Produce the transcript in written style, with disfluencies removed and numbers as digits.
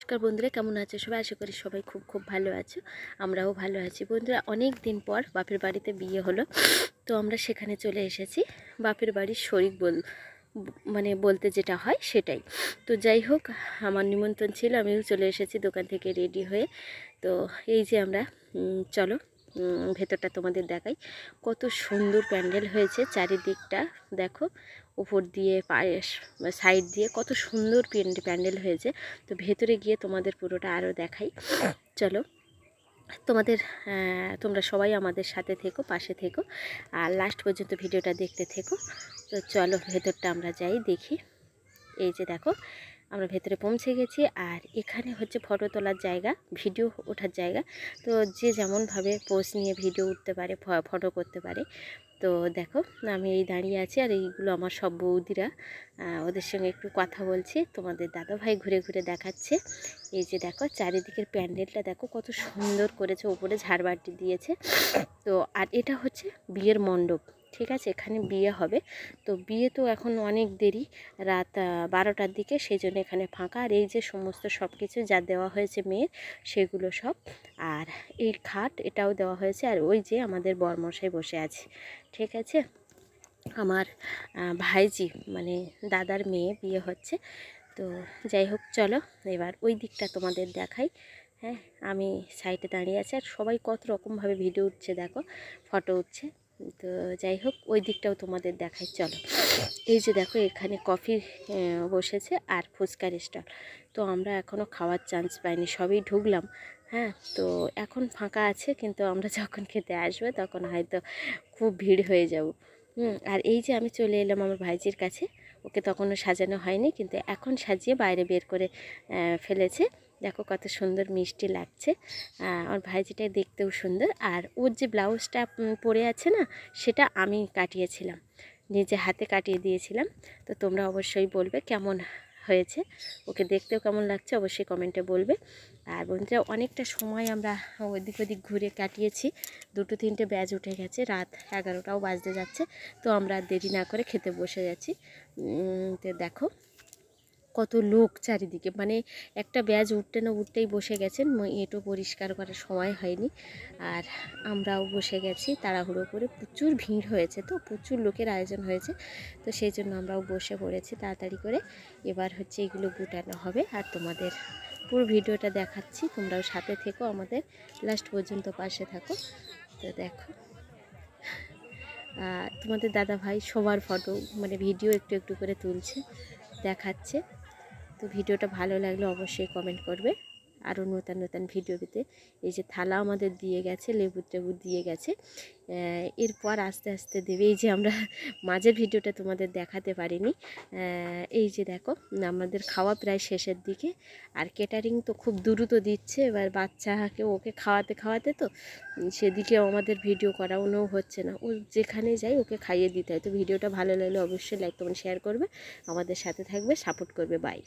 নমস্কার বন্ধুরা, কেমন আছো সবাই? আশা করি সবাই খুব খুব ভালো আছো। আমরাও ভালো আছি বন্ধুরা। অনেক দিন পর বাপের বাড়িতে বিয়ে হলো, তো আমরা সেখানে চলে এসেছি। বাপের বাড়ির শরিক মানে বলতে যেটা হয় সেটাই। তো যাই হোক, আমার নিমন্ত্রণ ছিল, আমিও চলে এসেছি দোকান থেকে রেডি হয়ে। তো এই যে আমরা চলো ভেতরটা তোমাদের দেখাই। কত সুন্দর প্যান্ডেল হয়েছে, চারিদিকটা দেখো, উপর দিয়ে পায়েস সাইড দিয়ে কত সুন্দর প্যান্ডেল হয়েছে। তো ভেতরে গিয়ে তোমাদের পুরোটা আরও দেখাই। চলো তোমরা সবাই আমাদের সাথে থেকো, পাশে থেকো, আর লাস্ট পর্যন্ত ভিডিওটা দেখতে থেকো। তো চলো ভেতরটা আমরা যাই, দেখি। এই যে দেখো, আমরা ভেতরে পৌঁছে গেছি। আর এখানে হচ্ছে ফটো তোলার জায়গা, ভিডিও ওঠার জায়গা। তো যে যেমনভাবে পোজ নিয়ে ভিডিও উঠতে পারে, ফটো করতে পারে। তো দেখো, আমি এই দাঁড়িয়ে আছি, আর এইগুলো আমার সব বৌদিরা, ওদের সঙ্গে একটু কথা বলছি। তোমাদের দাদাভাই ঘুরে ঘুরে দেখাচ্ছে। এই যে দেখো, চারিদিকের প্যান্ডেলটা দেখো কত সুন্দর করেছে, উপরে ঝাড়বাতি দিয়েছে। তো আর এটা হচ্ছে বিয়ের মণ্ডপ, ঠিক আছে, এখানে বিয়ে হবে। তো বিয়ে তো এখন অনেক দেরি, রাত 12টার দিকে, সেই জন্য এখানে ফাঁকা। আর এই যে সমস্ত সব কিছু যা দেওয়া হয়েছে মেয়ের, সেগুলো সব। আর এই খাট এটাও দেওয়া হয়েছে। আর ওই যে আমাদের বরমশাই বসে আছে, ঠিক আছে। আমার ভাইজি মানে দাদার মেয়ে বিয়ে হচ্ছে। তো যাই হোক, চলো এবার ওই দিকটা তোমাদের দেখাই। হ্যাঁ, আমি সাইডে দাঁড়িয়ে আছি, আর সবাই কত রকমভাবে ভিডিও উঠছে দেখো, ফটো উঠছে। তো যাই হোক, ওই দিকটাও তোমাদের দেখাই, চলো। এই যে দেখো, এখানে কফি বসেছে আর ফুচকার স্টল। তো আমরা এখনও খাওয়ার চান্স পাইনি, সবই ঢুকলাম। হ্যাঁ, তো এখন ফাঁকা আছে, কিন্তু আমরা যখন খেতে আসবো তখন হয়তো খুব ভিড় হয়ে যাব। আর এই যে আমি চলে এলাম আমার ভাইজির কাছে। ওকে তখনও সাজানো হয়নি, কিন্তু এখন সাজিয়ে বাইরে বের করে ফেলেছে। দেখো কত সুন্দর মিষ্টি লাগছে। আমার ভাইজিটা দেখতেও সুন্দর। আর ওর যে ব্লাউজটা পরে আছে না, সেটা আমি কাটিয়েছিলাম, নিজে হাতে কাটিয়ে দিয়েছিলাম। তো তোমরা অবশ্যই বলবে কেমন হয়েছে, ওকে দেখতেও কেমন লাগছে, অবশ্যই কমেন্টে বলবে। আর বন্ধুরা, অনেকটা সময় আমরা ওদিক ওদিক ঘুরে কাটিয়েছি। 2-3টে ব্যাচ উঠে গেছে, রাত 11টাও বাজতে যাচ্ছে। তো আমরা দেরি না করে খেতে বসে যাচ্ছি। তো দেখো কত লোক চারিদিকে, মানে একটা ব্যাচ উঠতে না উঠতেই বসে গেছেন। এঁটো পরিষ্কার করার সময় হয়নি, আর আমরাও বসে গেছি তাড়াহুড়ো করে। প্রচুর ভিড় হয়েছে, তো প্রচুর লোকের আয়োজন হয়েছে। তো সেই জন্য আমরাও বসে পড়েছি তাড়াতাড়ি করে। এবার হচ্ছে এগুলো গুটানো হবে, আর তোমাদের পুরো ভিডিওটা দেখাচ্ছি। তোমরাও সাথে থেকো, আমাদের লাস্ট পর্যন্ত পাশে থাকো। তো দেখো, তোমাদের দাদা ভাই সবার ফটো মানে ভিডিও একটু একটু করে তুলছে, দেখাচ্ছে। তো ভিডিওটা ভালো লাগলে অবশ্যই কমেন্ট করবে। আরও নতুন নতুন ভিডিও পেতে। এই যে থালা আমাদের দিয়ে গেছে, লেবু টেবু দিয়ে গেছে। এরপর আস্তে আস্তে দেবে। এই যে আমরা মাঝের ভিডিওটা তোমাদের দেখাতে পারিনি। এই যে দেখো, আমাদের খাওয়া প্রায় শেষের দিকে। আর কেটারিং তো খুব দ্রুত দিচ্ছে। এবার বাচ্চাকে ওকে খাওয়াতে খাওয়াতে তো সেদিকেও আমাদের ভিডিও করানো হচ্ছে না। ও যেখানে যাই ওকে খাইয়ে দিতে হয়। তো ভিডিওটা ভালো লাগলে অবশ্যই লাইক কমেন্ট শেয়ার করবে, আমাদের সাথে থাকবে, সাপোর্ট করবে। বাই।